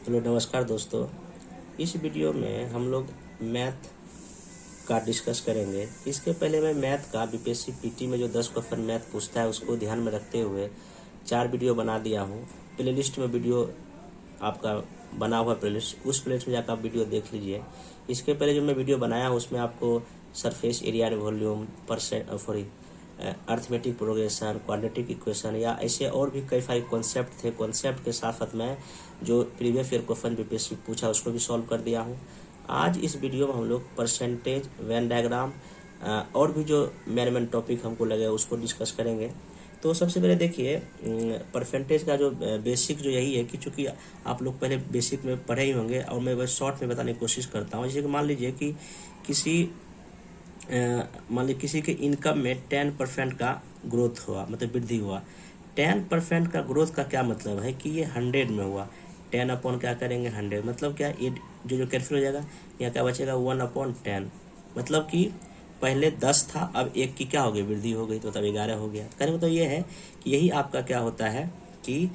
Hello नमस्कार दोस्तों। इस वीडियो में हम लोग मैथ का डिस्कस करेंगे। इसके पहले मैं मैथ का बीपीएससी पीटी में जो 10 क्वेश्चन मैथ पूछता है उसको ध्यान में रखते हुए 4 वीडियो बना दिया हूँ। प्लेलिस्ट में वीडियो आपका बना हुआ प्लेलिस्ट, उस प्लेलिस्ट में जाकर आप वीडियो देख लीजिए। इसके पहले जो मैं वीडियो बनाया हूँ उसमें आपको surface area volume, arithmetic progression, quadratic equation या ऐसे और भी कई सारे कॉन्सेप्ट थे। कॉन्सेप्ट के साथ साथ मैं जो प्रीवियस ईयर क्वेश्चन बीपीएससी पूछा उसको भी सॉल्व कर दिया हूँ। आज इस वीडियो में हम लोग परसेंटेज, वेन डायग्राम और भी जो मेन टॉपिक हमको लगे उसको डिस्कस करेंगे। तो सबसे पहले देखिए, परसेंटेज का जो बेसिक जो यही है कि चूंकि आप लोग पहले बेसिक में पढ़े ही होंगे और मैं बस शॉर्ट में बताने की कोशिश करता हूँ। जैसे कि मान लीजिए कि किसी के इनकम में 10% का ग्रोथ हुआ, मतलब वृद्धि हुआ। 10% का ग्रोथ का क्या मतलब है कि ये 100 में हुआ। 10 अपॉन क्या करेंगे 100, मतलब क्या ये जो कैंसिल हो जाएगा, यहाँ क्या बचेगा 1/10। मतलब कि पहले 10 था, अब 1 की क्या हो गई वृद्धि हो गई, तो तब 11 हो गया। कहने मतलब ये है कि यही आपका क्या होता है कि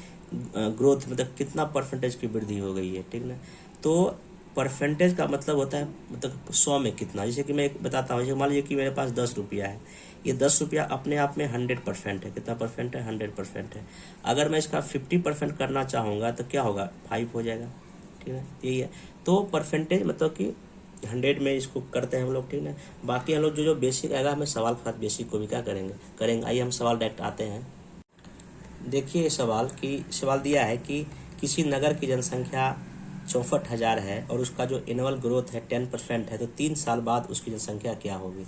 ग्रोथ, मतलब कितना परसेंटेज की वृद्धि हो गई है, ठीक ना। तो परसेंटेज का मतलब होता है मतलब 100 में कितना। जैसे कि मैं एक बताता हूँ, जैसे मान लीजिए कि मेरे पास 10 रुपया है। ये 10 रुपया अपने आप में 100% है। कितना परसेंट है? 100% है। अगर मैं इसका 50% करना चाहूँगा तो क्या होगा? 5 हो जाएगा, ठीक है। यही है। तो परसेंटेज मतलब कि 100 में इसको करते हैं हम लोग, ठीक है। बाकी हम लोग जो बेसिक आएगा, हमें सवाल के साथ बेसिक को भी क्या करेंगे। आइए हम सवाल डायरेक्ट आते हैं। देखिए सवाल दिया है कि किसी नगर की जनसंख्या 64,000 है और उसका जो एनुअल ग्रोथ है 10% है, तो 3 साल बाद उसकी जनसंख्या क्या होगी।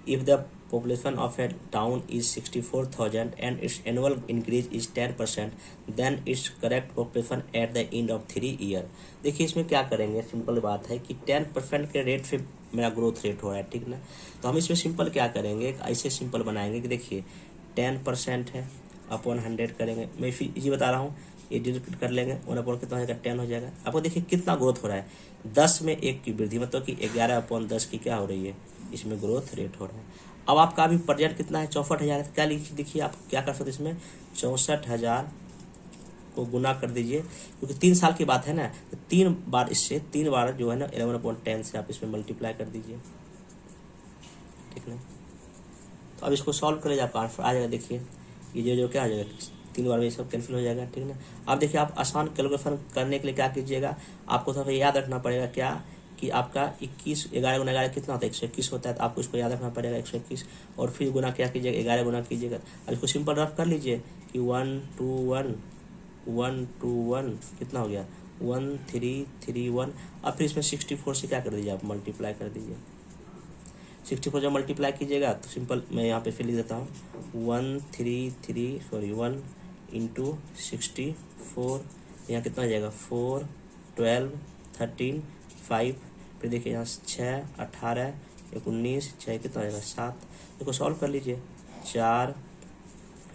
If the population of a town is 64,000 and its annual increase is 10%, then its correct population at the end of 3 year. देखिए इसमें क्या करेंगे, सिंपल बात है कि 10% के रेट से मेरा ग्रोथ रेट हो रहा है, ठीक ना। तो हम इसमें सिंपल क्या करेंगे, ऐसे सिंपल बनाएंगे कि देखिए 10% है अपॉन 100 करेंगे। मैं फिर ये बता रहा हूँ, ये डिवाइड कर लेंगे, 1/, कितना हो जाएगा 10 हो जाएगा। आपको देखिए कितना ग्रोथ हो रहा है, 10 में 1 की वृद्धि, मतलब कि 11/10 की क्या हो रही है, इसमें ग्रोथ रेट हो रहा है। अब आपका अभी प्रेजेंट कितना है, 64,000 है। क्या लिखिए आप क्या कर सकते इसमें, 64,000 को गुना कर दीजिए, क्योंकि 3 साल की बात है ना, तो 3 बार जो है ना 11/10 से आप इसमें मल्टीप्लाई कर दीजिए, ठीक है। तो अब इसको सॉल्व करें, आपका आंसर आ जाएगा। देखिए ये जो क्या हो जाएगा, 3 बार में ये सब कैंसिल हो जाएगा, ठीक है ना। अब देखिए आप आसान कैलकुलेशन करने के लिए क्या कीजिएगा, आपको थोड़ा याद रखना पड़ेगा क्या कि आपका 21, 11 गुना 11 कितना होता है, 121 होता है। तो आपको इसको याद रखना पड़ेगा 121, और फिर गुना क्या कीजिएगा, 11 गुना कीजिएगा। अब इसको सिंपल रफ कर लीजिए कि 1 2 1 1 2 1 कितना हो गया 1 3 3 1। अब फिर इसमें 64 से क्या कर दीजिए, आप मल्टीप्लाई कर दीजिए। 64 जब मल्टीप्लाई कीजिएगा तो सिंपल मैं यहाँ पे फिर लिख देता हूँ 1 इंटू 64, यहाँ कितना हो जाएगा 4 12 13 5। फिर देखिए यहाँ 6 18 19 6 कितना हो जाएगा 7। देखो सॉल्व कर लीजिए, 4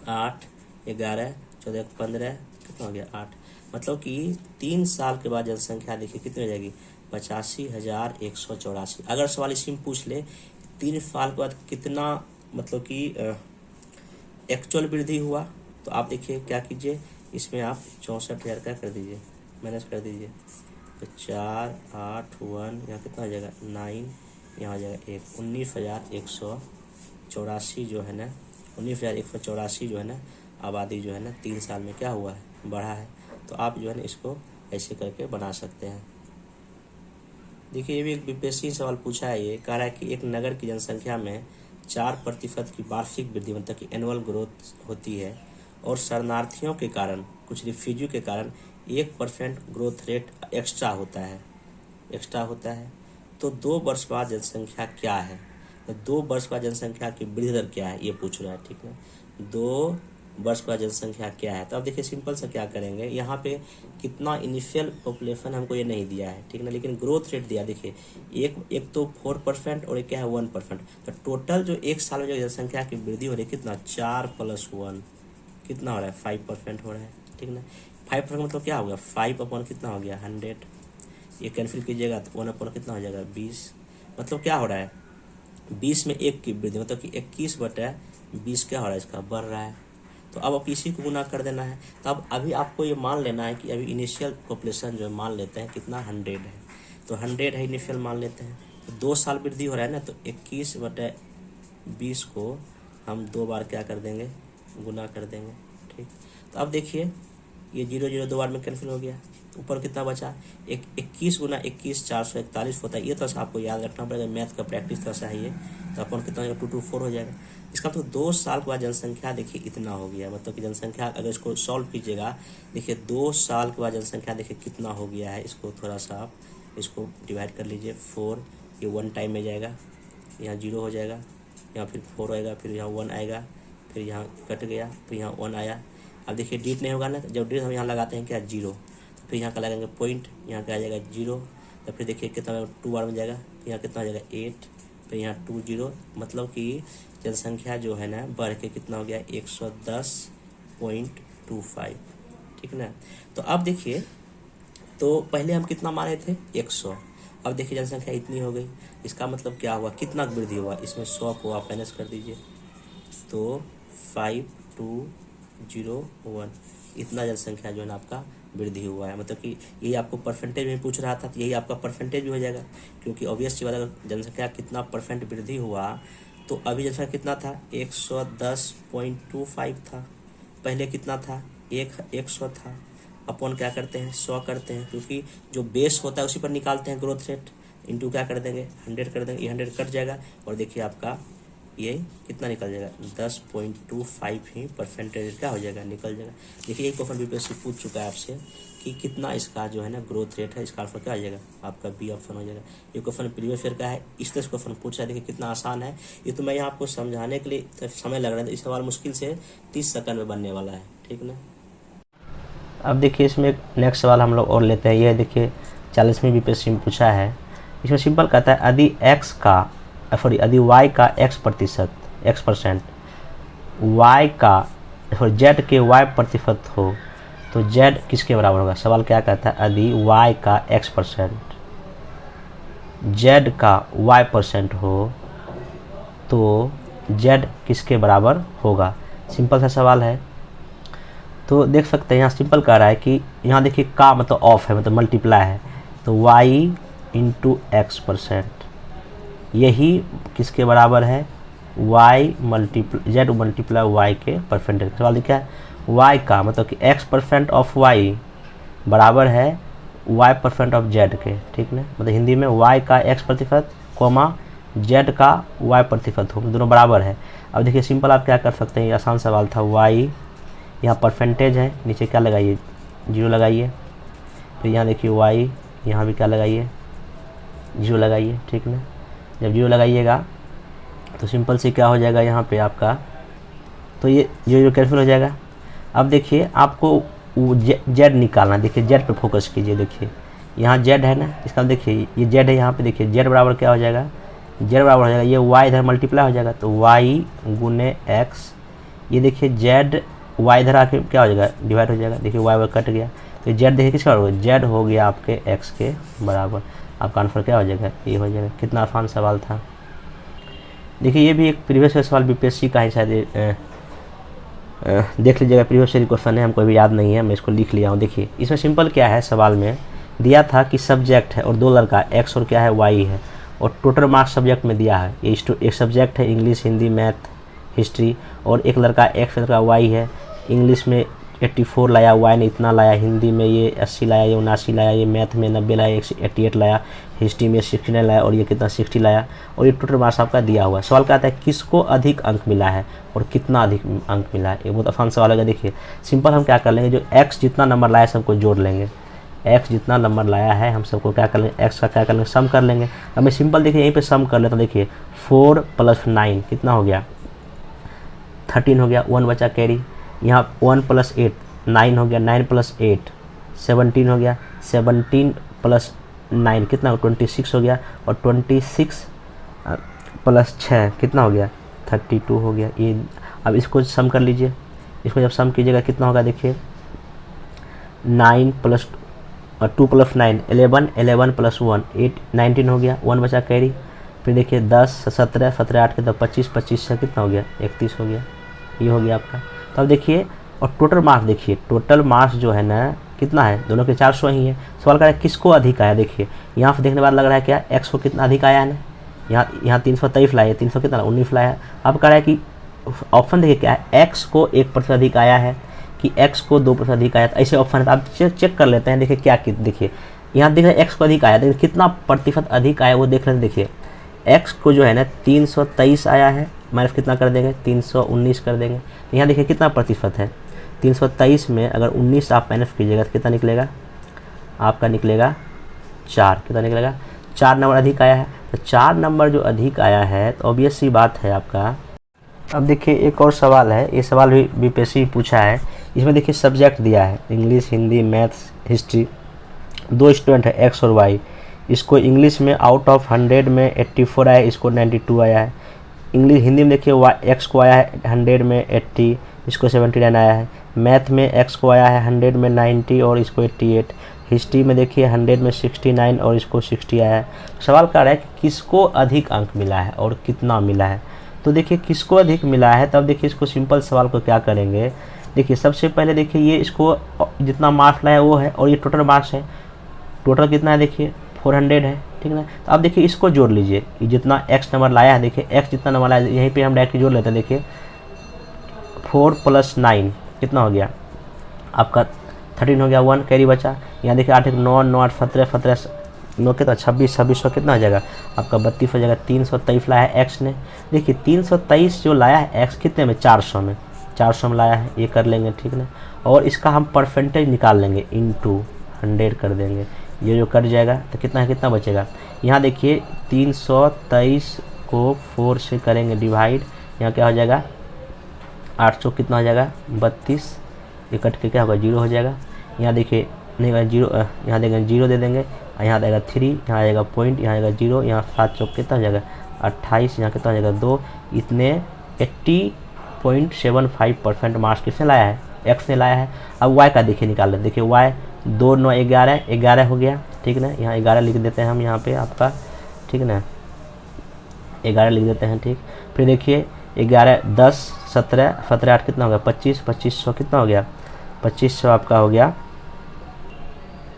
8 11 14 15 कितना हो गया 8। मतलब कि 3 साल के बाद जनसंख्या देखिए कितनी हो जाएगी, 85,184। अगर सवाल इसी में पूछ ले 3 साल के बाद कितना मतलब कि एक्चुअल वृद्धि हुआ, तो आप देखिए क्या कीजिए, इसमें आप 64,000 का कर दीजिए, माइनस कर दीजिए। तो 4 8 1 यहाँ कितना हो जाएगा 9, यहाँ हो जाएगा 1, 19,184 जो है ना, 19,184 जो है ना आबादी जो है ना 3 साल में क्या हुआ है, बढ़ा है। तो आप जो है ना इसको ऐसे करके बना सकते हैं। देखिए ये भी एक बीपीएससी सवाल पूछा है। ये कह रहा है कि एक नगर की जनसंख्या में 4% की वार्षिक वृद्धि, मतलब कि एनुअल ग्रोथ होती है, और शरणार्थियों के कारण, कुछ रिफ्यूजी के कारण 1% ग्रोथ रेट एक्स्ट्रा होता है। तो 2 वर्ष बाद जनसंख्या क्या है, तो 2 वर्ष बाद जनसंख्या की वृद्धि दर क्या है, ये पूछ रहा है, ठीक है। 2 वर्ष बाद जनसंख्या क्या है, तो अब देखिए सिंपल से क्या करेंगे, यहाँ पे कितना इनिशियल पॉपुलेशन हमको ये नहीं दिया है, ठीक ना, लेकिन ग्रोथ रेट दिया। देखिए एक तो 4% और एक क्या है 1%। तो टोटल जो 1 साल में जो जनसंख्या की वृद्धि हो रही है कितना, 4 + 1 कितना हो रहा है 5% हो रहा है, ठीक ना। 5% मतलब क्या होगा, 5/, कितना हो गया 100। ये कैंसिल कीजिएगा तो 1/, कितना हो जाएगा 20। मतलब क्या हो रहा है 20 में 1 की वृद्धि, मतलब कि 21/20 क्या हो रहा है, इसका बढ़ रहा है। तो तो अब इसी को गुना कर देना है। तो अब अभी आपको ये मान लेना है कि अभी इनिशियल पॉपुलेशन जो है मान लेते हैं कितना 100 है, तो 100 है इनिशियल मान लेते हैं। तो 2 साल वृद्धि हो रहा है ना, तो 21/20 को हम 2 बार क्या कर देंगे, गुना कर देंगे। ठीक, तो अब देखिए ये 0 0 2 बार में कैंसिल हो गया, ऊपर कितना बचा, 21 गुना 21 441 होता है। ये तो आपको याद रखना पड़ेगा, मैथ का प्रैक्टिस तो है ये। तो अपन कितना 224 हो जाएगा। इसका तो 2 साल के बाद जनसंख्या देखिए इतना हो गया, मतलब कि जनसंख्या अगर इसको सॉल्व कीजिएगा, देखिए 2 साल के बाद जनसंख्या देखिए कितना हो गया है। इसको थोड़ा सा आप इसको डिवाइड कर लीजिए 4, ये 1 टाइम में जाएगा, यहाँ 0 हो जाएगा, यहाँ फिर 4 आएगा, फिर यहाँ 1 आएगा, फिर यहाँ कट गया, फिर यहाँ 1 आया। अब देखिए डिट नहीं होगा ना, जब डिट हम यहाँ लगाते हैं क्या 0, फिर यहाँ का लगाएंगे पॉइंट, यहाँ का आ जाएगा 0, तो फिर देखिए कितना 2 बार में जाएगा, फिर यहाँ कितना हो जाएगा 8, फिर यहाँ 2 0, मतलब कि जनसंख्या जो है ना बढ़ के कितना हो गया 110.25। ठीक ना। तो अब देखिए, तो पहले हम कितना माने थे 100, अब देखिए जनसंख्या इतनी हो गई। इसका मतलब क्या हुआ, कितना वृद्धि हुआ, इसमें 100 को आप माइनस कर दीजिए, तो 5201 इतना जनसंख्या जो है ना आपका वृद्धि हुआ है। मतलब कि यही आपको परसेंटेज में पूछ रहा था, तो यही आपका परसेंटेज भी हो जाएगा, क्योंकि ऑब्वियस सी बात अगर जनसंख्या कितना परसेंट वृद्धि हुआ, तो अभी जनसंख्या कितना था 110.25 था, पहले कितना था 100 था। अपन क्या करते हैं 100 करते हैं, क्योंकि जो बेस होता है उसी पर निकालते हैं ग्रोथ रेट, इंटू क्या कर देंगे 100 कर देंगे, ये 100 कट जाएगा और देखिए आपका ये कितना निकल जाएगा 10.25 ही परसेंटेज क्या हो जाएगा, निकल जाएगा। देखिए ये क्वेश्चन बीपीएससी पूछ चुका है आपसे कि कितना इसका जो है ना ग्रोथ रेट है, इसका आंसर क्या आ जाएगा आपका बी ऑप्शन हो जाएगा। ये क्वेश्चन प्रीवियस ईयर का है, इस तरह से क्वेश्चन पूछा है, देखिए कितना आसान है। ये तो मैं यहाँ आपको समझाने के लिए समय लग रहा है, तो इस सवाल मुश्किल से 30 सेकंड में बनने वाला है। ठीक ना। अब देखिए इसमें नेक्स्ट सवाल हम लोग और लेते हैं। ये देखिए 40वीं बीपीएससी में पूछा है। इसमें सिंपल कहता है यदि यदि y का x% y का z के y प्रतिशत हो तो z किसके बराबर होगा। सवाल क्या कहता है, यदि y का x% z का y% हो तो z किसके बराबर होगा। सिंपल सा सवाल है। तो देख सकते हैं यहाँ सिंपल कह रहा है कि यहाँ देखिए का मतलब ऑफ है, मतलब मल्टीप्लाई है, तो y इंटू x%, यही किसके बराबर है z मल्टीप्लाई y के परसेंटेज। सवाल लिखा है y का मतलब कि x% ऑफ y बराबर है y% ऑफ z के। ठीक है, मतलब हिंदी में y का x% कोमा z का y% हो, दोनों बराबर है। अब देखिए सिंपल आप क्या कर सकते हैं, ये आसान सवाल था। y यहाँ परसेंटेज है, नीचे क्या लगाइए 0 लगाइए, फिर यहाँ देखिए y यहाँ भी क्या लगाइए 0 लगाइए। ठीक ना, जब 0 लगाइएगा तो सिंपल से क्या हो जाएगा यहाँ पे आपका, तो ये जो कैंसिल हो जाएगा। अब देखिए आपको z निकालना, देखिए z पे फोकस कीजिए। देखिए यहाँ z है ना, इसका देखिए ये z है, यहाँ पे देखिए z बराबर क्या हो जाएगा, z बराबर हो जाएगा ये y इधर मल्टीप्लाई हो जाएगा, तो y गुने x, ये देखिए z y इधर आके क्या हो जाएगा डिवाइड हो जाएगा, देखिए y कट गया, तो z देखिए किसका बराबर, z हो गया आपके x के बराबर। आपका आंसर क्या हो जाएगा, ये हो जाएगा। कितना आसान सवाल था। देखिए ये भी एक प्रीवियस सवाल बीपीएससी का ही शायद देख लीजिएगा, प्रीवियस क्वेश्चन है, हमको भी याद नहीं है, मैं इसको लिख लिया हूँ। देखिए इसमें सिंपल क्या है, सवाल में दिया था कि सब्जेक्ट है और 2 लड़का x और क्या है y है, और टोटल मार्क्स सब्जेक्ट में दिया है। ये एक सब्जेक्ट है इंग्लिश, हिंदी, मैथ, हिस्ट्री, और एक लड़का x लड़का y है। इंग्लिश में 84 लाया, y ने इतना लाया, हिंदी में ये 80 लाया, ये 79 लाया, ये मैथ में 90 लाया, 88 लाया, हिस्ट्री में 69 लाया, और ये कितना 60 लाया, और ये टोटल मार्क्स आपका दिया हुआ है। सवाल कहता है किसको अधिक अंक मिला है और कितना अधिक अंक मिला है। ये बहुत आसान सवाल है। देखिए सिंपल हम क्या कर लेंगे, जो x जितना नंबर लाया सबको जोड़ लेंगे, x जितना नंबर लाया है हम सबको क्या कर लेंगे, x का क्या कर लेंगे सम कर लेंगे। अब मैं सिंपल देखिए यहीं पे सम कर लेता हूँ। देखिए 4 + 9 कितना हो गया 13 हो गया, 1 बचा कैरी, यहाँ 1 + 8 9 हो गया, 9 + 8 17 हो गया, 17 + 9 कितना 26 हो गया, और 26 + 6 कितना हो गया 32 हो गया। ये अब इसको सम कर लीजिए, इसको जब सम कीजिएगा कितना होगा, देखिए 9 + 2 + 9 11 11 + 1 8 19 हो गया, 1 बचा कैरी, फिर देखिए 10 17 17 8 के 25 25 से कितना हो गया 31 हो गया। ये हो गया आपका। अब देखिए, और टोटल मार्क्स देखिए, टोटल मार्क्स जो है ना कितना है, दोनों के 400 ही है। सवाल कर रहा है किसको अधिक आया, देखिए यहाँ से देखने बाद लग रहा है क्या एक्स को कितना अधिक आया है ना, यहाँ 323 लाया, 300 कितना 19 लाया। अब कह रहा है कि ऑप्शन देखिए क्या है, एक्स को 1% अधिक आया है कि एक्स को 2% अधिक आया, तो ऐसे ऑप्शन है। तो आप चेक कर लेते हैं, देखिए क्या देखिए यहाँ दिख रहा है एक्स को अधिक आया, लेकिन कितना प्रतिशत अधिक आया वो देख लेते। देखिए एक्स को जो है ना 323 आया है, माइनस कितना कर देंगे 319 कर देंगे, तो यहाँ देखिए कितना प्रतिशत है 323 में अगर 19 आप माइनस कीजिएगा तो कितना निकलेगा, आपका निकलेगा 4। कितना निकलेगा, 4 नंबर अधिक आया है। तो 4 नंबर जो अधिक आया है तो ऑब्वियस सी बात है आपका। अब देखिए एक और सवाल है, ये सवाल भी बीपीएससी पूछा है। इसमें देखिए सब्जेक्ट दिया है English, Hindi, maths, history. 2 student है एक्स और वाई। इसको इंग्लिश में आउट ऑफ 100 में 84 आया है, इसको 92 आया है। हिंदी में देखिए एक्स को आया है 100 में 80, इसको 79 आया है। मैथ में एक्स को आया है 100 में 90 और इसको 88। हिस्ट्री में देखिए 100 में 69 और इसको 60 आया है। सवाल कर रहा है कि किसको अधिक अंक मिला है और कितना मिला है। तो देखिए किसको अधिक मिला है, तब देखिए इसको सिंपल सवाल को क्या करेंगे। देखिए सबसे पहले देखिए ये इसको जितना मार्क्स लाया वो है और ये टोटल मार्क्स है। टोटल कितना है देखिए 400 है, ठीक है ना। तो अब देखिए इसको जोड़ लीजिए, ये जितना एक्स नंबर लाया है, देखिए एक्स जितना नंबर लाया है यहीं पे हम डायरेक्ट जोड़ लेते हैं। देखिए 4 + 9 कितना हो गया आपका 13 हो गया, 1 कैरी बचा। यहाँ देखिए 8 1 9 9 8 17 17 9 कितना 26 2600 कितना हो जाएगा आपका 32 हो जाएगा। 323 लाया है एक्स ने। देखिए 323 जो लाया है एक्स कितने में 400 में, 400 में लाया है, ये कर लेंगे, ठीक है ना। और इसका हम परसेंटेज निकाल लेंगे, इंटू 100 कर देंगे, ये जो कट जाएगा तो कितना है, कितना बचेगा। यहाँ देखिए 323 को 4 से करेंगे डिवाइड, यहाँ क्या हो जाएगा 800 कितना हो जाएगा 32, ये कट के क्या होगा 0 हो जाएगा। यहाँ देखिए नहीं होगा 0, यहाँ देंगे 0 दे देंगे, यहाँ आएगा 3, यहाँ आएगा पॉइंट, यहाँ आएगा 0, यहाँ 7 चौक कितना हो जाएगा 28, यहाँ कितना हो जाएगा 2। इतने 80.75% मार्क्स किसने लाया है, एक्स ने लाया है। अब वाई का देखिए निकाल लें, देखिए वाई 2 9 11 11 हो गया, ठीक है ना। यहाँ 11 लिख देते हैं हम यहाँ पे आपका, ठीक है ना, 11 लिख देते हैं, ठीक। फिर देखिए 11 10 17 17 8 कितना हो गया 25, 2500 कितना हो गया 2500 आपका हो गया।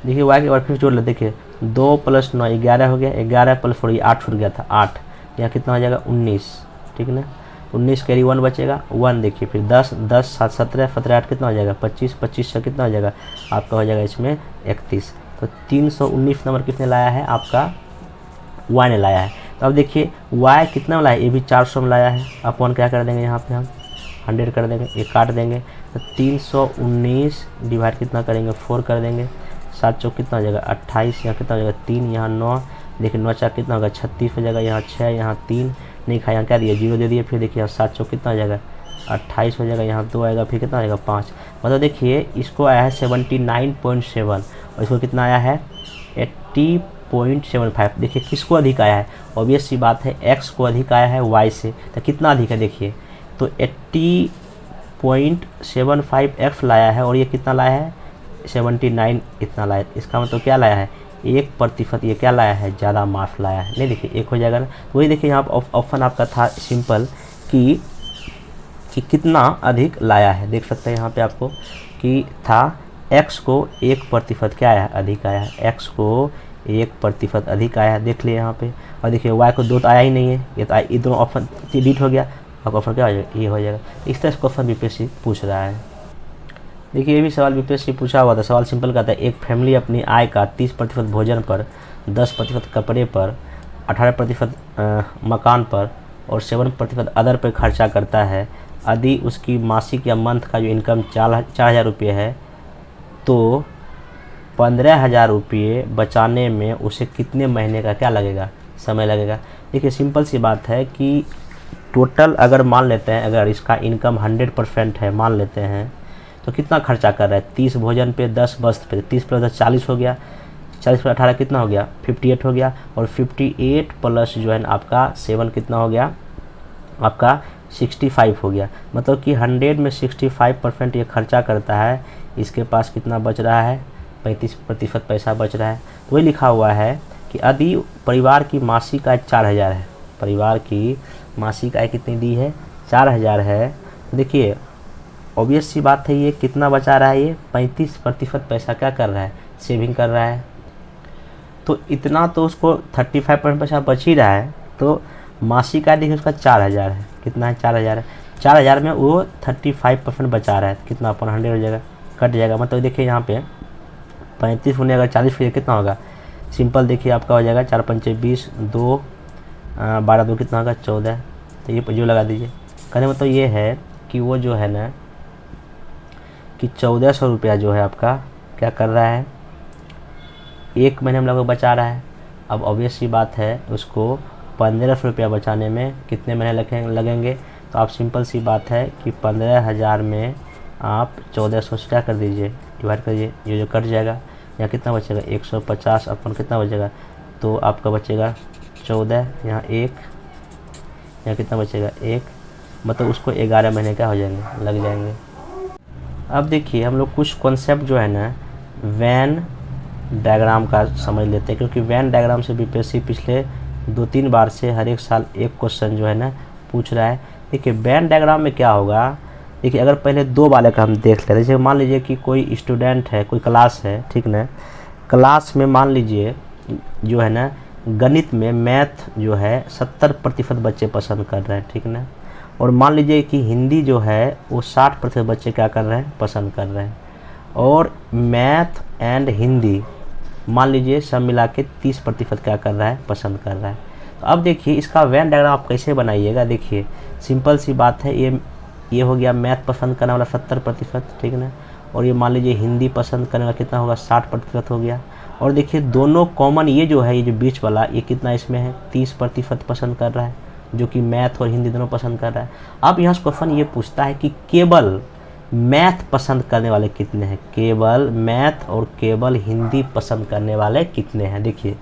देखिए वाई के बाद फिर जोड़ ले, देखिए 2 + 9 11 हो गया, 11 + 4 ये 8 छूट गया था 8, यहाँ कितना हो जाएगा 19, ठीक है ना। 19 कैरी 1 बचेगा 1। देखिए फिर 10 10 7 17 17 8 कितना हो जाएगा 25, 2500 कितना हो जाएगा आपका हो जाएगा इसमें 31। तो 319 नंबर किसने लाया है आपका वाई ने लाया है। तो अब देखिए वाई कितना में लाया है, ये भी 400 में लाया है। अपन क्या कर देंगे यहाँ पे हम 100 कर देंगे, ये काट देंगे। तो 319 डिवाइड कितना करेंगे 4 कर देंगे, 7 चौक कितना हो जाएगा 28, यहाँ कितना हो जाएगा 3, यहाँ 9, देखिए 9 4 कितना होगा 36 हो जाएगा, यहाँ 6, यहाँ 3 नहीं खाया, यहाँ क्या दिया 0 दे दिए। फिर देखिए यहाँ 7 चौक कितना हो जाएगा 28 हो जाएगा, यहाँ 2 आएगा, फिर कितना आएगा 5। मतलब देखिए इसको आया है 79.7 और इसको कितना आया है 80.75। देखिए किसको अधिक आया है, ऑब्वियस सी बात है एक्स को अधिक आया है वाई से। तो कितना अधिक है देखिए, तो 80.75 एक्स लाया है और ये कितना लाया है 79 इतना लाया। इसका मतलब क्या लाया है 1% ये क्या लाया है ज़्यादा मार्क्स लाया है। नहीं देखिए 1 हो जाएगा ना। तो वही देखिए यहाँ पर ऑप्शन आपका था सिंपल कि कितना अधिक लाया है। देख सकते हैं यहाँ पे आपको कि था एक्स को 1% क्या आया है अधिक आया है, एक्स को 1% अधिक आया है, देख लिए यहाँ पे। और देखिए वाई को 2 तो आया ही नहीं है, ये तो ये दोनों ऑप्शन डिलीट हो गया, अब ऑप्शन क्या हो जाएगा ये हो जाएगा। इस तरह से क्वेश्चन बीपीएससी पूछ रहा है। देखिए ये भी सवाल बीपीएससी पूछा हुआ था। सवाल सिंपल कहता है एक फैमिली अपनी आय का 30% भोजन पर, 10% कपड़े पर, 18% मकान पर और 7% अदर पर खर्चा करता है। यदि उसकी मासिक या मंथ का जो इनकम 4,000 रुपये है तो 15,000 रुपये बचाने में उसे कितने महीने का क्या लगेगा समय लगेगा। देखिए सिंपल सी बात है कि टोटल अगर मान लेते हैं, अगर इसका इनकम 100% है मान लेते हैं तो कितना खर्चा कर रहा है 30 भोजन पे, 10 वस्त्र पे, 30 + 10 40 हो गया, 40 + 18 कितना हो गया 58 हो गया, और 58 प्लस जो है आपका 7 कितना हो गया आपका 65 हो गया। मतलब कि 100 में 65% ये खर्चा करता है, इसके पास कितना बच रहा है 35% पैसा बच रहा है। तो वही लिखा हुआ है कि यदि परिवार की मासिक आय 4,000 है, परिवार की मासिक आय कितनी दी है 4,000 है। देखिए ऑब्वियस सी बात है ये कितना बचा रहा है, ये 35% पैसा क्या कर रहा है, सेविंग कर रहा है। तो इतना तो उसको 35% पैसा बच ही रहा है। तो मासिक आय देखिए उसका 4000 है, कितना है 4000 है। 4000 में वो 35% बचा रहा है, कितना अपन 100 हो जाएगा, कट जाएगा। मतलब देखिए यहाँ पे 35 होने अगर 40 फिर कितना होगा, सिंपल देखिए आपका हो जाएगा 4 पंचे 20, 2 12 2 कितना होगा 14। तो ये जो लगा दीजिए। कहने मतलब ये है कि वो जो है ना कि 1400 रुपया जो है आपका क्या कर रहा है, एक महीने में लगभग बचा रहा है। अब ऑब्वियस सी बात है उसको 1500 रुपया बचाने में कितने महीने लगेंगे। तो आप सिंपल सी बात है कि 15,000 में आप 1400 से क्या कर दीजिए, डिवाइड करिए, ये जो कट जाएगा। यहाँ कितना बचेगा 150 अपन कितना बचेगा, तो आपका बचेगा 14, यहाँ 1, यहाँ कितना बचेगा 1, मतलब उसको 11 महीने क्या हो जाएंगे, लग जाएंगे। अब देखिए हम लोग कुछ कॉन्सेप्ट जो है ना वैन डायग्राम का समझ लेते हैं, क्योंकि वैन डायग्राम से बीपीएससी पिछले 2-3 बार से हर एक साल एक क्वेश्चन जो है ना पूछ रहा है। देखिए वैन डायग्राम में क्या होगा, देखिए अगर पहले 2 वाले का हम देख लेते हैं। जैसे मान लीजिए कि कोई स्टूडेंट है, कोई क्लास है, ठीक ना, क्लास में मान लीजिए जो है ना गणित में मैथ जो है 70% बच्चे पसंद कर रहे हैं, ठीक ना, और मान लीजिए कि हिंदी जो है वो 60% बच्चे क्या कर रहे हैं, पसंद कर रहे हैं, और मैथ एंड हिंदी मान लीजिए सब मिला के 30% क्या कर रहा है, पसंद कर रहा है। तो अब देखिए इसका वैन डायग्राम आप कैसे बनाइएगा। देखिए सिंपल सी बात है, ये हो गया मैथ पसंद करने वाला 70%, ठीक ना, और ये मान लीजिए हिंदी पसंद करने वाला कितना होगा 60% हो गया। और देखिए दोनों कॉमन ये जो है, ये जो बीच वाला ये कितना इसमें है 30% पसंद कर रहा है, जो कि मैथ और हिंदी दोनों पसंद कर रहा है। अब यहाँ क्वेश्चन ये पूछता है कि केवल मैथ पसंद करने वाले कितने हैं, केवल मैथ और केवल हिंदी पसंद करने वाले कितने हैं। देखिए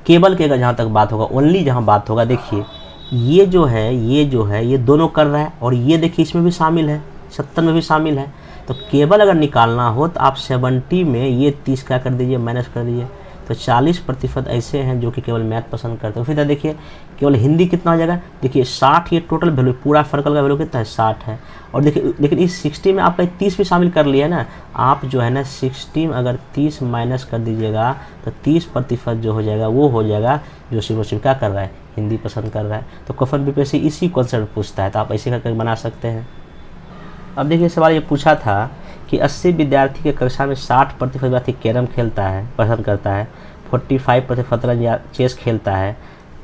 केवल के अगर जहाँ तक बात होगा, ओनली जहाँ बात होगा, देखिए ये जो है ये दोनों कर रहा है, और ये देखिए इसमें भी शामिल है, 70 में भी शामिल है। तो केवल अगर निकालना हो तो आप 70 में ये 30 क्या कर दीजिए, माइनस कर दीजिए। तो 40% ऐसे हैं जो कि केवल मैथ पसंद करते हैं। फिर देखिए केवल हिंदी कितना हो जाएगा, देखिए 60, ये टोटल वैल्यू पूरा सर्कल का वैल्यू कितना है 60 है। और देखिए लेकिन इस 60 में आपका 30 भी शामिल कर लिया है ना, आप जो है ना 60 में अगर 30 माइनस कर दीजिएगा तो 30% जो हो जाएगा वो हो जाएगा जो सिर्फ क्या कर रहा है, हिंदी पसंद कर रहा है। तो क्वेश्चन बीपीएससी इसी कॉन्सेप्ट पूछता है, तो आप ऐसे करके बना सकते हैं। अब देखिए सवाल ये पूछा था कि 80 विद्यार्थी के कक्षा में 60% विद्यार्थी कैरम खेलता है, पसंद करता है, 45% शतरंज या चेस खेलता है,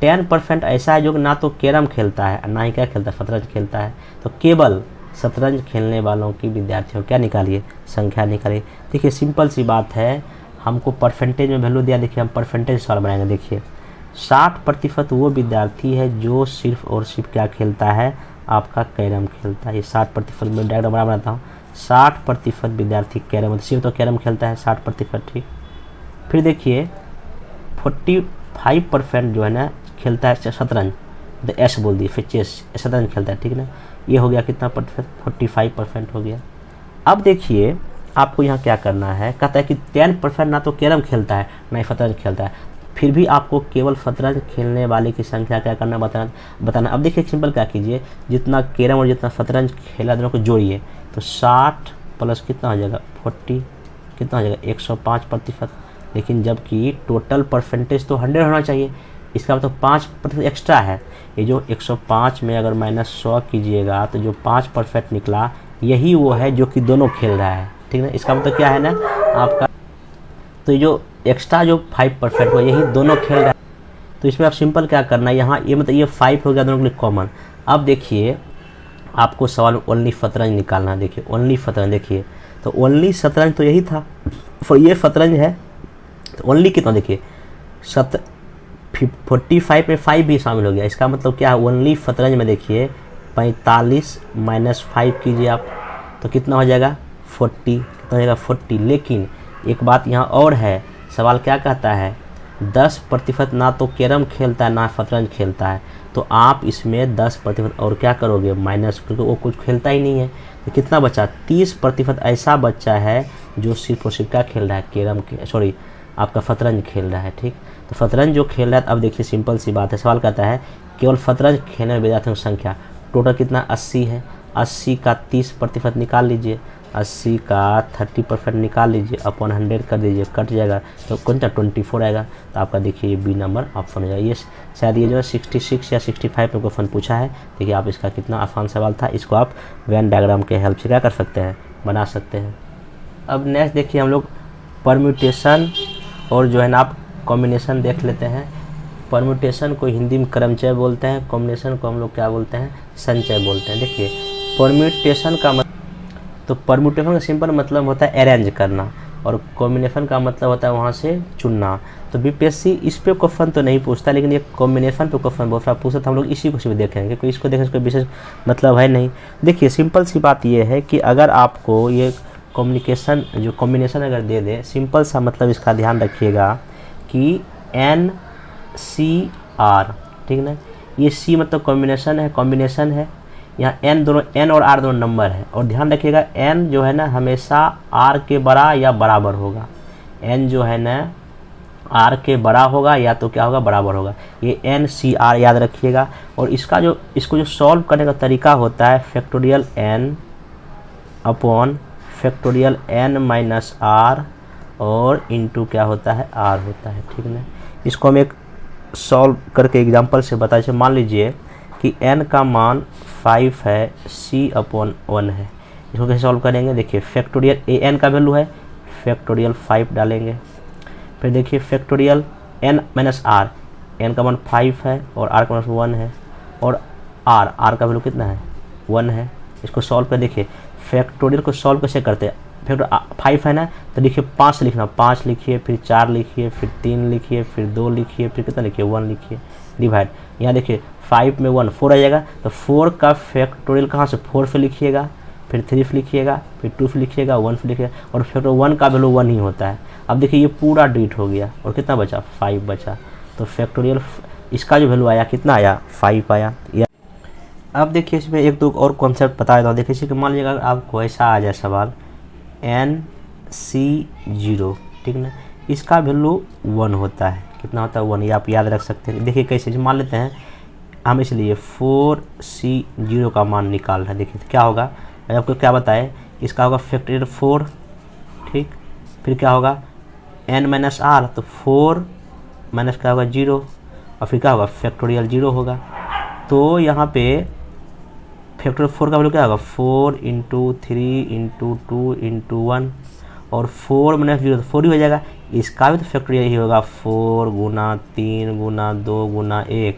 10% ऐसा है जो कि ना तो कैरम खेलता है ना ही क्या खेलता है, शतरंज खेलता है। तो केवल शतरंज खेलने वालों की विद्यार्थियों क्या निकालिए, संख्या निकालिए। देखिए सिंपल सी बात है, हमको परसेंटेज में वैल्यू दिया, देखिए हम परसेंटेज सवाल बनाएंगे। देखिए 60% वो विद्यार्थी है जो सिर्फ और सिर्फ क्या खेलता है, आपका कैरम खेलता है। ये 60% में डायग्राम बनाता हूँ, 60% विद्यार्थी कैरम, सिर्फ तो कैरम खेलता है 60%, ठीक। फिर देखिए 45% जो है ना खेलता है शतरंज, तो एस बोल दिए, फिर चेस, शतरंज खेलता है, ठीक ना। ये हो गया कितना प्रतिशत, 45% हो गया। अब देखिए आपको यहाँ क्या करना है, कहता है कि 10% ना तो कैरम खेलता है ना ही शतरंज खेलता है, फिर भी आपको केवल शतरंज खेलने वाले की संख्या क्या करना, बताना। अब देखिए सिंपल क्या कीजिए, जितना कैरम और जितना शतरंज खेला दोनों को जोड़िए, तो 60 प्लस कितना हो जाएगा 40, कितना हो जाएगा 105%। लेकिन जबकि टोटल परसेंटेज तो 100 होना चाहिए, इसका मतलब 5% एक्स्ट्रा है। ये जो 105 में अगर -100 कीजिएगा तो जो 5% निकला यही वो है जो कि दोनों खेल रहा है, ठीक है। इसका मतलब क्या है ना आपका, तो ये जो एक्स्ट्रा जो 5% हुआ यही दोनों खेल रहा है। तो इसमें आप सिंपल क्या करना है, यहाँ ये मतलब ये 5 हो गया दोनों के लिए कॉमन। अब देखिए आपको सवाल ओनली शतरंज निकालना है। देखिए ओनली शतरंज, देखिए तो ओनली शतरंज तो यही था, फिर ये शतरंज है तो ओनली कितना, देखिए 45 में 5 भी शामिल हो गया। इसका मतलब क्या है, ओनली शतरंज में देखिए 45 - 5 कीजिए आप तो कितना हो जाएगा 40, कितना हो जाएगा 40। लेकिन एक बात यहाँ और है, सवाल क्या कहता है 10% ना तो कैरम खेलता है ना शतरंज खेलता है, तो आप इसमें 10% और क्या करोगे माइनस, क्योंकि वो कुछ खेलता ही नहीं है। तो कितना बचा 30% ऐसा बच्चा है जो सिर्फ और सिर्फ क्या खेल रहा है, कैरम के सॉरी आपका शतरंज खेल रहा है, ठीक। तो शतरंज जो खेल रहा है, अब देखिए सिंपल सी बात है, सवाल कहता है केवल शतरंज खेलने वाले विद्यार्थियों की संख्या टोटल कितना 80 है। 80 का 30% निकाल लीजिए, 80 का 30% निकाल लीजिए, अपॉन 100 कर दीजिए, कट जाएगा तो कौन सा 24 आएगा। तो आपका देखिए ये बी नंबर ऑप्शन हो जाएगा। ये शायद ये जो है 66 या 65 में क्वेश्चन पूछा है। देखिए आप इसका कितना आसान सवाल था। इसको आप वेन डायग्राम के हेल्प से क्या कर सकते हैं, बना सकते हैं। अब नेक्स्ट देखिए हम लोग परम्यूटेशन और जो है ना आप कॉम्बिनेशन देख लेते हैं। परम्यूटेशन को हिंदी में क्रमचय बोलते हैं, कॉम्बिनेशन को हम लोग क्या बोलते हैं, संचय बोलते हैं। देखिए परम्यूटेशन का तो परम्यूटेशन का सिंपल मतलब होता है अरेंज करना, और कॉम्बिनेशन का मतलब होता है वहाँ से चुनना। तो बीपीएससी इस पे क्वेश्चन तो नहीं पूछता, लेकिन ये कॉम्बिनेशन पे क्वेश्चन बहुत सारा पूछता, तो हम लोग इसी को भी देखेंगे, कोई इसको देखने से कोई विशेष मतलब है नहीं। देखिए सिंपल सी बात ये है कि अगर आपको ये कॉम्बिनेशन अगर दे दे, सिंपल सा मतलब इसका ध्यान रखिएगा कि NCR, ठीक ना, ये C मतलब कॉम्बिनेशन है, यहाँ N और R दोनों नंबर है। और ध्यान रखिएगा N जो है ना हमेशा R के बड़ा या बराबर होगा, N जो है ना R के बड़ा होगा या तो क्या होगा, बराबर होगा। ये NCR याद रखिएगा। और इसको जो सॉल्व करने का तरीका होता है factorial N upon factorial N minus R और इंटू क्या होता है, R होता है, ठीक ना। इसको हम एक सॉल्व करके एग्जांपल से बता। जैसे मान लीजिए कि n का मान 5 है, c अपॉन 1 है। इसको कैसे सॉल्व करेंगे, देखिए फैक्टोरियल n का वैल्यू है, फैक्टोरियल 5 डालेंगे। फिर देखिए factorial n minus r, n का मान 5 है और r का मान 1 है, और r का वैल्यू कितना है, 1 है। इसको सॉल्व कर देखिए फैक्टोरियल को सॉल्व कैसे करते हैं। फैक्टर 5 है ना, तो देखिए 5 लिखना, 5 लिखिए, फिर 4 लिखिए, फिर 3 लिखिए, फिर 2 लिखिए, फिर कितना लिखिए, 1 लिखिए, डिवाइड। यहाँ देखिए 5 में 1 4 आ जाएगा, तो 4 का फैक्टोरियल कहाँ से 4 से लिखिएगा, फिर 3 से लिखिएगा, फिर 2 से लिखिएगा, 1 से लिखिएगा, और फैक्टर 1 का वैल्यू 1 ही होता है। अब देखिए ये पूरा डिलीट हो गया और कितना बचा, 5 बचा। तो फैक्टोरियल इसका जो वैल्यू आया कितना आया, 5 आया। अब देखिए इसमें एक दो और कॉन्सेप्ट बता देता हूँ। देखिए कि मान लीजिएगा अगर आपको ऐसा आ जाए सवाल NC0, ठीक ना, इसका वैल्यू 1 होता है, कितना होता है, 1, ये आप याद रख सकते हैं। देखिए कैसे मान लेते हैं हम, इसलिए 4C0 का मान निकाल रहे हैं। देखिए तो क्या होगा, आपको क्या बताए, इसका होगा फैक्टोरियल 4, ठीक, फिर क्या होगा n माइनस R, तो 4 माइनस क्या होगा 0, और फिर क्या होगा फैक्टोरियल 0 होगा। तो यहाँ पे फैक्टोरियल 4 का वैल्यू क्या होगा, 4 इंटू 3 इंटू 2 इंटू 1, और 4 माइनस 0 तो 4 ही हो जाएगा। इसका भी तो फैक्टोरियल ही होगा, 4 गुना 3 गुना 2 गुना 1,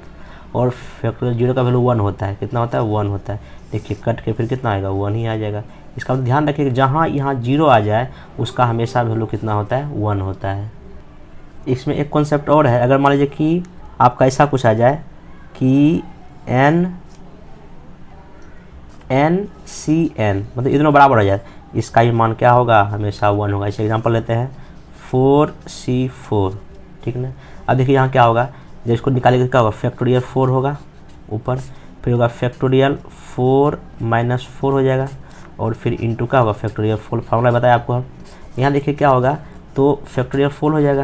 और फैक्टोरियल 0 का वैल्यू 1 होता है, कितना होता है, 1 होता है। देखिए कट के फिर कितना आएगा, 1 ही आ जाएगा। इसका तो ध्यान रखिए कि जहाँ यहाँ 0 आ जाए उसका हमेशा वैल्यू कितना होता है, 1 होता है। इसमें एक कॉन्सेप्ट और है, अगर मान लीजिए कि आपका ऐसा कुछ आ जाए कि NCN मतलब ये दोनों बराबर हो जाए, इसका ही मान क्या होगा, हमेशा 1 होगा। इसे एग्जांपल लेते हैं 4C4, ठीक ना। अब देखिए यहाँ क्या होगा, जब इसको निकालेंगे क्या होगा, फैक्टोरियल 4 होगा ऊपर, फिर होगा फैक्टोरियल 4 माइनस 4 हो जाएगा, और फिर इंटू क्या होगा फैक्टोरियल 4, फार्मूला बताया आपको हम। यहाँ देखिए क्या होगा, तो फैक्टोरियल 4 हो जाएगा,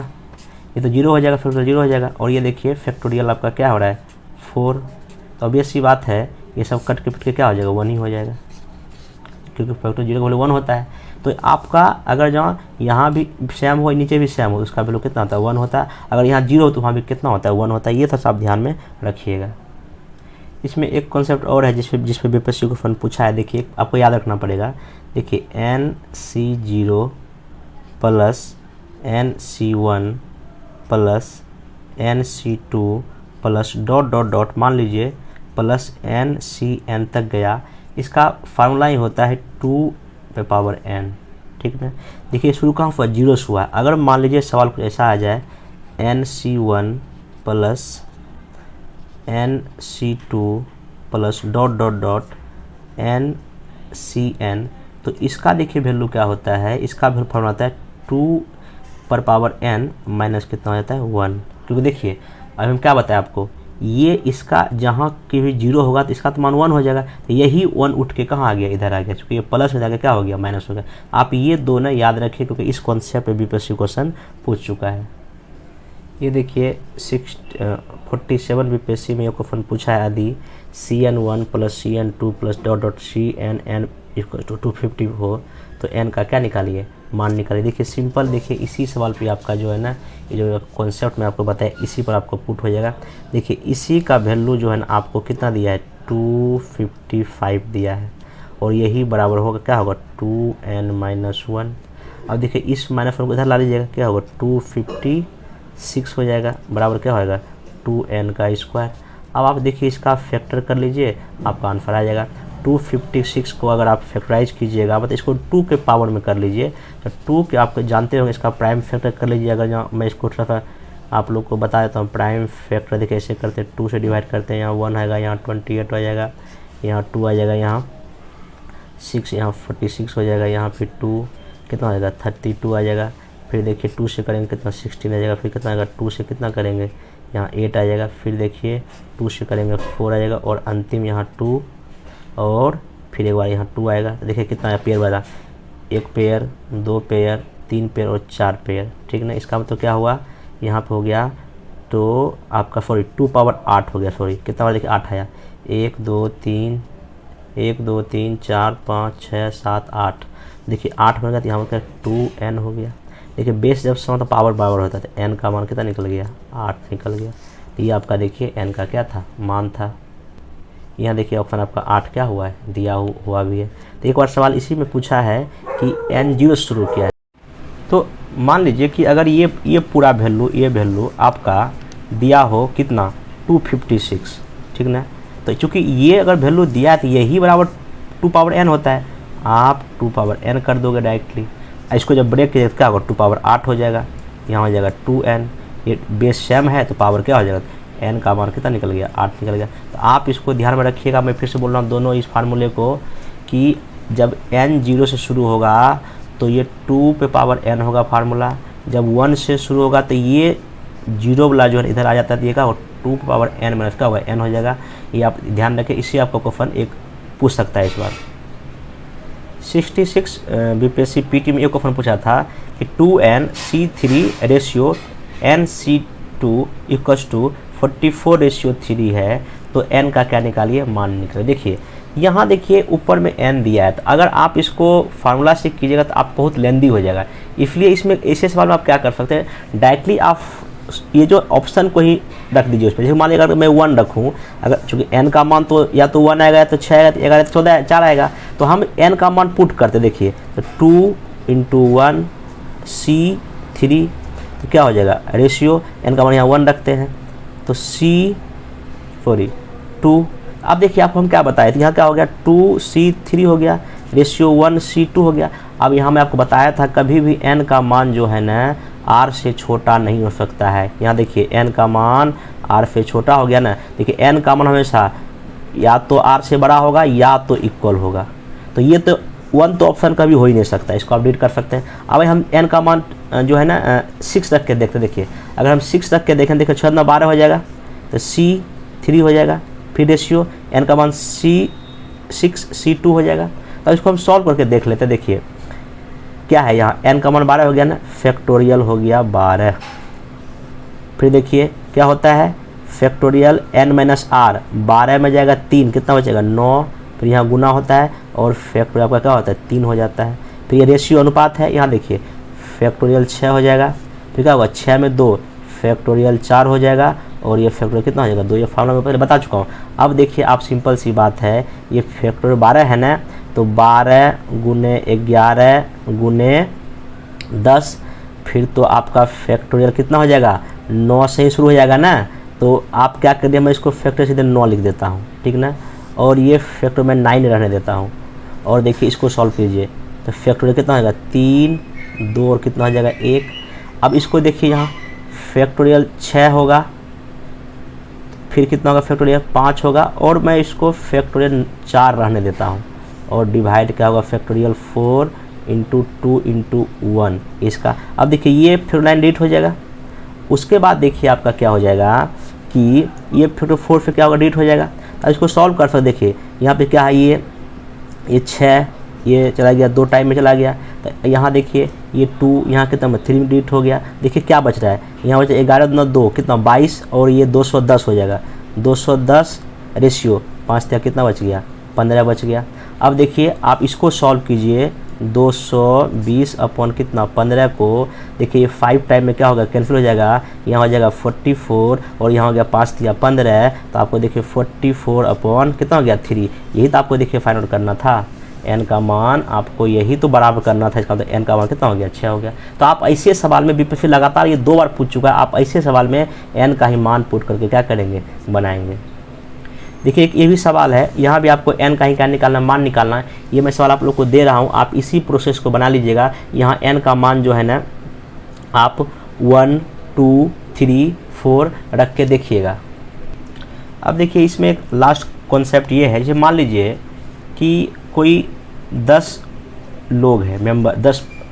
ये तो 0 हो जाएगा, फैक्टोरियल 0 हो जाएगा, और ये देखिए फैक्टोरियल आपका क्या हो रहा है 4। तो अब ये सी बात है, ये सब कट के फिट के क्या हो जाएगा, 1 ही हो जाएगा, क्योंकि फैक्टर 0 का वैल्यू 1 होता है। तो आपका अगर जहाँ यहाँ भी सेम हो नीचे भी सेम हो, उसका वैल्यू कितना होता है, 1 होता है। अगर यहाँ 0 हो तो वहाँ भी कितना होता है, 1 होता है। ये तो सब ध्यान में रखिएगा। इसमें एक कॉन्सेप्ट और है जिसपे बीपीएससी को फन पूछा है। देखिए आपको याद रखना पड़ेगा, देखिए NC0 plus NC1 plus NC2 plus dot dot dot मान लीजिए प्लस NCN तक गया, इसका फार्मूला ही होता है 2 पे पावर n, ठीक ना। देखिए शुरू कहाँ हुआ, 0 से हुआ। अगर मान लीजिए सवाल कुछ ऐसा आ जाए NC1 plus NC2 plus dot dot dot NCN, तो इसका देखिए वैल्यू क्या होता है, इसका वैल्यू फार्मूला होता है 2 पर पावर n माइनस कितना हो जाता है 1। क्योंकि देखिए अब हम क्या बताएं आपको, ये इसका जहाँ की भी 0 होगा तो इसका तो मान 1 हो जाएगा, तो यही 1 उठ के कहाँ आ गया, इधर आ गया, क्योंकि ये प्लस हो जाएगा क्या हो गया, माइनस हो गया। आप ये दोनों याद रखिए, क्योंकि इस कॉन्सेप्ट पे बीपीएससी क्वेश्चन पूछ चुका है। ये देखिए 47 बीपीएससी में ये क्वेश्चन पूछा है यदि CN1 plus CN2 plus dot dot CNN equal to 250 हो तो n का क्या निकालिए, मान निकालिए। देखिए सिंपल, देखिए इसी सवाल पे आपका जो है ना, ये जो कॉन्सेप्ट में आपको बताया इसी पर आपको पुट हो जाएगा। देखिए इसी का वैल्यू जो है ना आपको कितना दिया है, 255 दिया है, और यही बराबर होगा क्या होगा 2n-1। अब देखिए इस -1 को इधर ला लीजिएगा, क्या होगा 256 हो जाएगा, बराबर क्या होगा 2n का स्क्वायर। अब आप देखिए इसका फैक्टर कर लीजिए, आपका आंसर आ जाएगा। 256 को अगर आप फैक्टराइज कीजिएगा, मतलब इसको 2 के पावर में कर लीजिए, तो 2 के आपको जानते होंगे इसका प्राइम फैक्टर कर लीजिए। अगर यहाँ मैं इसको थोड़ा सा आप लोग को बता देता हूँ, प्राइम फैक्टर देखिए ऐसे करते हैं, 2 से डिवाइड करते हैं, यहाँ 1 आएगा, यहाँ 28 आ जाएगा, यहाँ 2 आ जाएगा, यहाँ 6, यहाँ 46 हो जाएगा, यहाँ फिर 2 कितना हो जाएगा 32 आ जाएगा। फिर देखिए 2 से करेंगे कितना 16 आ जाएगा, फिर कितना आएगा 2 से कितना करेंगे यहाँ 8 आ जाएगा, फिर देखिए 2 से करेंगे 4 आ जाएगा, और अंतिम यहाँ 2 और फिर एक बार यहाँ 2 आएगा। देखिए कितना है पेयर वाला, 1 पेयर, 2 पेयर, 3 पेयर और 4 पेयर, ठीक ना। इसका मतलब क्या हुआ, यहाँ पे हो गया तो आपका 2 पावर 8 हो गया, कितना बार देखिए 8 आया, 1 2 3 4 5 6 7 8। देखिए 8 बन गया तो यहाँ पर 2n हो गया। देखिए बेस जब से मतलब पावर बराबर होता है तो n का मान कितना निकल गया, 8 निकल गया। तो ये आपका देखिए n का क्या था, मान था। यहाँ देखिए ऑप्शन आपका 8 क्या हुआ है, दिया हुआ भी है। तो एक बार सवाल इसी में पूछा है कि n 0 शुरू किया है, तो मान लीजिए कि अगर ये पूरा वैल्यू, ये वैल्यू आपका दिया हो कितना 256, ठीक ना। तो चूँकि ये अगर वैल्यू दिया है तो यही बराबर 2 पावर n होता है, आप 2 पावर n कर दोगे डायरेक्टली। इसको जब ब्रेक कीजिए क्या होगा 2 पावर 8 हो जाएगा, यहाँ हो जाएगा 2n। ये बेस सेम है तो पावर क्या हो जाएगा, n का मान कितना निकल गया, 8 निकल गया। तो आप इसको ध्यान में रखिएगा। मैं फिर से बोल रहा हूँ दोनों इस फार्मूले को, कि जब n 0 से शुरू होगा तो ये 2 पे पावर n होगा फार्मूला, जब 1 से शुरू होगा तो ये 0 वाला जो है इधर आ जाता है, तो ये क्या होगा 2 पे पावर n माइनस क्या होगा n हो जाएगा। ये आप ध्यान रखें, इससे आपका क्वेश्चन एक पूछ सकता है इस बार। 66 बीपीएससी पीटी में एक क्वेश्चन पूछा था कि 2nC3 ratio nC2 equals to 44:3 है, तो n का क्या निकालिए, मान निकालिए। देखिए यहाँ देखिए ऊपर में n दिया है, तो अगर आप इसको फार्मूला से कीजिएगा तो आप बहुत लेंदी हो जाएगा। इसलिए इसमें ऐसे सवाल में आप क्या कर सकते हैं, डायरेक्टली आप ये जो ऑप्शन को ही रख दीजिए उसमें। जैसे मान लीजिए अगर मैं 1 रखूँ, अगर चूँकि n का मान तो या तो 1 आएगा या तो 6 आएगा, तो 11 तो 14 4 आएगा, तो हम n का मान पुट करते देखिए, तो 2 × 1 C3, तो क्या हो जाएगा रेशियो, n का मान यहाँ 1 रखते हैं तो C2। अब देखिए आपको हम क्या बताए थे, यहाँ क्या हो गया 2C3 हो गया, रेशियो 1C2 हो गया। अब यहाँ मैं आपको बताया था कभी भी n का मान जो है ना r से छोटा नहीं हो सकता है। यहाँ देखिए n का मान r से छोटा हो गया ना। देखिए n का मान हमेशा या तो r से बड़ा होगा या तो इक्वल होगा, तो ये तो 1 तो ऑप्शन कभी हो ही नहीं सकता, इसको अपडेट कर सकते हैं। अब हम n का मान जो है ना 6 रख के देखते, देखिए अगर हम 6 रख के देखें, देखिए 6 × 12 हो जाएगा, तो C3 हो जाएगा, फिर रेशियो n का मान C2 हो जाएगा। तो इसको हम सॉल्व करके देख लेते हैं। देखिए क्या है, यहाँ n का मान 12 हो गया ना, फैक्टोरियल हो गया 12। फिर देखिए क्या होता है, फैक्टोरियल n - r, 12 में जाएगा 3, कितना बचेगा 9, फिर यहाँ गुना होता है और फैक्टोरियल आपका क्या होता है 3 हो जाता है। फिर ये रेशियो अनुपात है, यहाँ देखिए फैक्टोरियल 6 हो जाएगा, फिर क्या होगा 6 में 2, फैक्टोरियल 4 हो जाएगा, और ये फैक्टोरियल कितना हो जाएगा 2। ये फार्मूला मैं पहले बता चुका हूँ। अब देखिए आप सिंपल सी बात है, ये फैक्टोरियल 12 है ना, तो 12 × 11 × 10, फिर तो आपका फैक्टोरियल कितना हो जाएगा 9 से ही शुरू हो जाएगा ना। तो आप क्या कर दिया, मैं इसको फैक्टोरियल सीधे 9 लिख देता हूँ, ठीक ना, और ये फैक्टोरियल मैं 9 रहने देता हूँ। और देखिए इसको सॉल्व कीजिए, तो फैक्टोरियल कितना हो जाएगा 3, 2 और कितना हो जाएगा 1। अब इसको देखिए यहाँ फैक्टोरियल 6 होगा, फिर कितना होगा फैक्टोरियल 5 होगा, और मैं इसको फैक्टोरियल 4 रहने देता हूँ, और डिवाइड क्या होगा फैक्टोरियल 4 × 2 × 1 इसका। अब देखिए ये फैक्टोरियल डिलीट हो जाएगा। उसके बाद देखिए आपका क्या हो जाएगा कि ये फैक्टोरियल 4 फिर क्या होगा डिलीट हो जाएगा। अब इसको सॉल्व कर सकते, देखिए यहाँ पे क्या है, ये 6 ये चला गया, 2 टाइम में चला गया। तो यहाँ देखिए ये 2 यहाँ कितना 3 में डिलीट हो गया। देखिए क्या बच रहा है, यहाँ बचा 11 दूना 2 कितना 22 और ये 210 हो जाएगा। 210 रेशियो 5 था, कितना बच गया 15 बच गया। अब देखिए आप इसको सॉल्व कीजिए, 220 अपॉन कितना 15 को देखिए ये 5 टाइम में क्या होगा, कैंसिल हो जाएगा। यहाँ हो जाएगा 44 और यहाँ हो गया 5 दिया 15, तो आपको देखिए 44 अपॉन कितना हो गया 3। यही तो आपको देखिए फाइंड आउट करना था, n का मान आपको यही तो बराबर करना था। इसका मतलब n का मान कितना हो गया 6 हो गया। तो आप ऐसे सवाल में बीपीएससी लगातार ये 2 बार पूछ चुका है, आप ऐसे सवाल में n का ही मान पुट करके क्या करेंगे, बनाएंगे। देखिए एक ये भी सवाल है, यहाँ भी आपको n का ही क्या निकालना, मान निकालना है। ये मैं सवाल आप लोग को दे रहा हूँ, आप इसी प्रोसेस को बना लीजिएगा। यहाँ n का मान जो है ना आप 1 2 3 4 रख के देखिएगा। अब देखिए इसमें एक लास्ट कॉन्सेप्ट ये है, जैसे मान लीजिए कि कोई 10 लोग हैं, मेंबर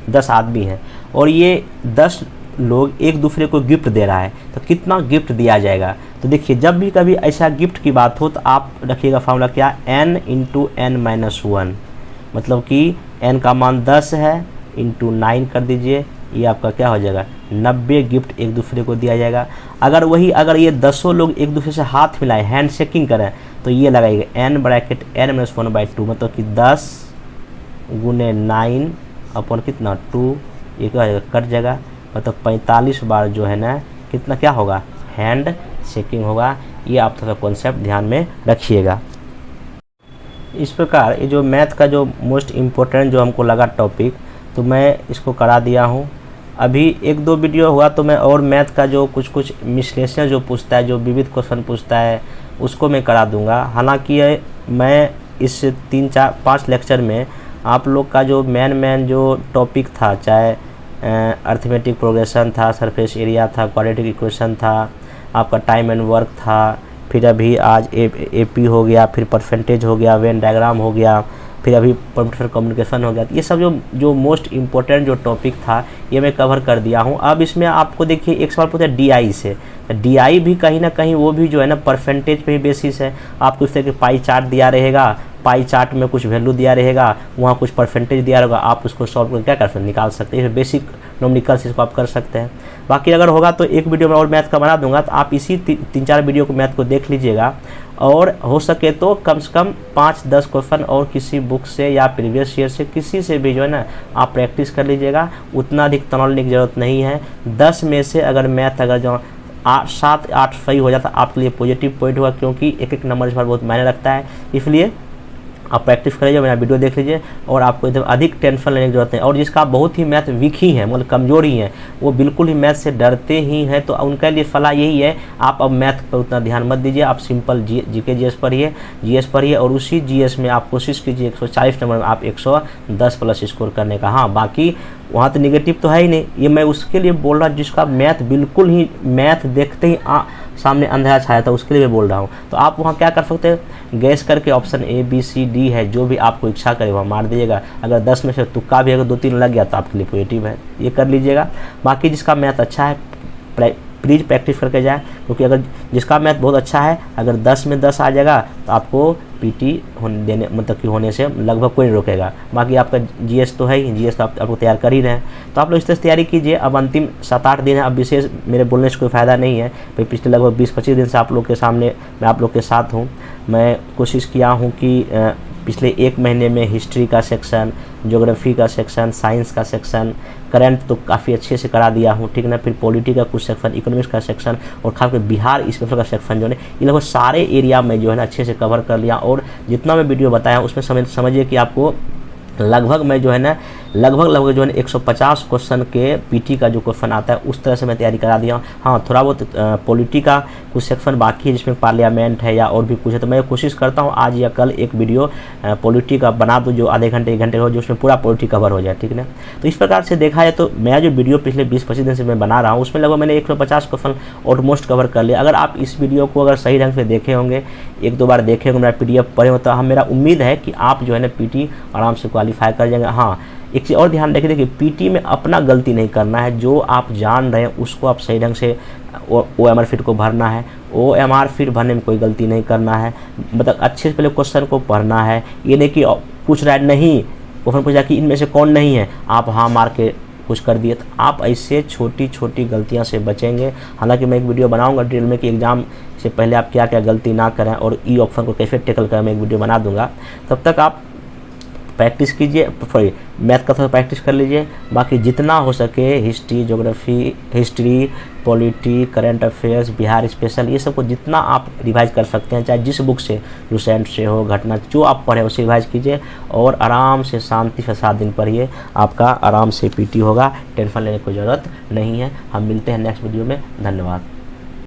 10 आदमी हैं और ये 10 लोग एक दूसरे को गिफ्ट दे रहा है, तो कितना गिफ्ट दिया जाएगा। तो देखिए जब भी कभी ऐसा गिफ्ट की बात हो तो आप रखिएगा फार्मूला क्या, n इंटू n माइनस 1, मतलब कि n का मान 10 है इंटू 9 कर दीजिए, ये आपका क्या हो जाएगा 90 गिफ्ट एक दूसरे को दिया जाएगा। अगर ये 10 लोग एक दूसरे से हाथ मिलाएं, हैंड शेकिंग करें, तो ये लगाएगा n ब्रैकेट n माइनस 1/2, मतलब कि 10 गुने 9 अपॉन कितना 2, ये क्या हो जाएगा कट जाएगा, मतलब 45 बार जो है ना कितना क्या होगा, हैंड शेकिंग होगा। ये आप थोड़ा कॉन्सेप्ट ध्यान में रखिएगा। इस प्रकार ये जो मैथ का जो मोस्ट इम्पोर्टेंट जो हमको लगा टॉपिक, तो मैं इसको करा दिया हूँ। अभी 1-2 वीडियो हुआ तो मैं और मैथ का जो कुछ विश्लेषण जो पूछता है, जो विविध क्वेश्चन पूछता है, उसको मैं करा दूंगा। हालांकि मैं इस 3-4-5 लेक्चर में आप लोग का जो मेन जो टॉपिक था, चाहे अर्थमेटिक प्रोग्रेशन था, सरफेस एरिया था, क्वाड्रेटिक इक्वेशन था, आपका टाइम एंड वर्क था, फिर अभी आज एपी हो गया, फिर परसेंटेज हो गया, वेन डायग्राम हो गया, फिर अभी कंप्यूटर कम्युनिकेशन हो गया। ये सब जो मोस्ट इम्पोर्टेंट जो टॉपिक था ये मैं कवर कर दिया हूँ। अब इसमें आपको देखिए एक सवाल पूछा DI से, DI भी कहीं ना कहीं वो भी जो है ना परसेंटेज पे ही बेसिस है। आपको इस तरह के पाई चार्ट दिया रहेगा, पाई चार्ट में कुछ वैल्यू दिया रहेगा, वहाँ कुछ परसेंटेज दिया रहेगा, आप उसको सॉल्व करके क्या कर सकते हैं, निकाल सकते हैं। बेसिक न्यूमेरिकल्स इसको आप कर सकते हैं। बाकी अगर होगा तो एक वीडियो में और मैथ का बना दूंगा, तो आप इसी 3-4 वीडियो को मैथ को देख लीजिएगा, और हो सके तो कम से कम 5-10 क्वेश्चन और किसी बुक से या प्रीवियस ईयर से किसी से भी जो है ना आप प्रैक्टिस कर लीजिएगा। उतना अधिक तनाव लेने की ज़रूरत नहीं है। 10 में से अगर मैथ अगर जो 7-8 सही हो जाता आपके लिए पॉजिटिव पॉइंट होगा, क्योंकि एक नंबर इस बार बहुत मायने रखता है। इसलिए आप प्रैक्टिस कर लीजिए, मेरा वीडियो देख लीजिए, और आपको एकदम अधिक टेंशन लेने की जरूरत नहीं। और जिसका बहुत ही मैथ वीक ही है, मतलब कमज़ोर ही है, वो बिल्कुल ही मैथ से डरते ही हैं, तो उनके लिए सलाह यही है, आप अब मैथ पर उतना ध्यान मत दीजिए, आप सिंपल जीके जीएस पढ़िए, और उसी जीएस में आप कोशिश कीजिए 140 नंबर में आप 110 प्लस स्कोर करने का। हाँ, बाकी वहाँ तो निगेटिव तो है ही नहीं, ये मैं उसके लिए बोल रहा हूँ जिसका मैथ बिल्कुल ही मैथ देखते ही सामने अंधेरा छाया था, उसके लिए मैं बोल रहा हूँ। तो आप वहाँ क्या कर सकते हैं, गैस करके option A B C D है, जो भी आपको इच्छा करे वहाँ मार दीजिएगा। अगर 10 में से तुक्का भी अगर 2-3 लग गया तो आपके लिए पॉजिटिव है, ये कर लीजिएगा। बाकी जिसका मैथ अच्छा है प्लीज़ प्रैक्टिस करके जाए, क्योंकि अगर जिसका मैथ बहुत अच्छा है, अगर 10 में 10 आ जाएगा तो आपको PT देने मतलब कि होने से लगभग कोई नहीं रोकेगा। बाकी आपका GS तो है ही, GS तो आपको तैयार कर ही रहे हैं, तो आप लोग इस तरह से तैयारी कीजिए। अब अंतिम 7-8 दिन है, अब विशेष मेरे बोलने से कोई फ़ायदा नहीं है भाई। पिछले लगभग 20-25 दिन से आप लोग के सामने मैं आप लोग के साथ हूँ। मैं कोशिश किया हूँ कि पिछले 1 महीने में हिस्ट्री का सेक्शन, ज्योग्राफी का सेक्शन, साइंस का सेक्शन, करंट तो काफ़ी अच्छे से करा दिया हूँ, ठीक ना। फिर पॉलिटी का कुछ सेक्शन, इकोनॉमिक्स का सेक्शन, और खासकर बिहार स्पेशल का सेक्शन जो है ये लगभग सारे एरिया में जो है ना अच्छे से कवर कर लिया। और जितना मैं वीडियो बताया उसमें समझिए कि आपको लगभग मैं जो है ना लगभग जो है 150 क्वेश्चन के PT का जो क्वेश्चन आता है उस तरह से मैं तैयारी करा दिया हूँ। हाँ, थोड़ा बहुत पॉलिटी का कुछ सेक्शन बाकी है जिसमें पार्लियामेंट है या और भी कुछ है, तो मैं कोशिश करता हूँ आज या कल एक वीडियो पॉलिटी का बना दूँ जो आधे घंटे 1 घंटे हो, जो उसमें पूरा पॉलिटी कवर हो जाए, ठीक है। तो इस प्रकार से देखा जाए तो मैं जो वीडियो पिछले 20-25 दिन से मैं बना रहा हूँ उसमें लगभग मैंने 150 क्वेश्चन ऑलमोस्ट कवर कर लिया। अगर आप इस वीडियो को अगर सही ढंग से देखे होंगे, 1-2 बार देखे होंगे, मेरा PDF पढ़े हो, तो मेरा उम्मीद है कि आप जो है ना PT आराम से क्वालिफाई कर जाएंगे। हाँ, एक चीज़ और ध्यान रखिए, देखिए PT में अपना गलती नहीं करना है, जो आप जान रहे हैं उसको आप सही ढंग से OMR फिट को भरना है। OMR फिट भरने में कोई गलती नहीं करना है, मतलब अच्छे से पहले क्वेश्चन को पढ़ना है। ये नहीं कि पूछ रहा है नहीं क्वेश्चन पूछा कि इनमें से कौन नहीं है, आप हाँ मार के कुछ कर दिए। तो आप ऐसे छोटी छोटी गलतियां से बचेंगे। हालांकि मैं एक वीडियो बनाऊंगा डिटेल में कि एग्जाम से पहले आप क्या क्या गलती ना करें और ई ऑप्शन को कैसे टैकल करें, मैं एक वीडियो बना दूंगा। तब तक आप प्रैक्टिस कीजिए, सॉरी मैथ का थोड़ा प्रैक्टिस कर लीजिए। बाकी जितना हो सके history, geography, history, polity, current affairs, Bihar special, ये सब को जितना आप रिवाइज कर सकते हैं, चाहे जिस बुक से, लुसेंट से हो, घटना जो आप पढ़े उसे रिवाइज कीजिए और आराम से शांति से 7 दिन पढ़िए। आपका आराम से पीटी होगा, टेंशन लेने की कोई ज़रूरत नहीं है। हम मिलते हैं नेक्स्ट वीडियो में। धन्यवाद।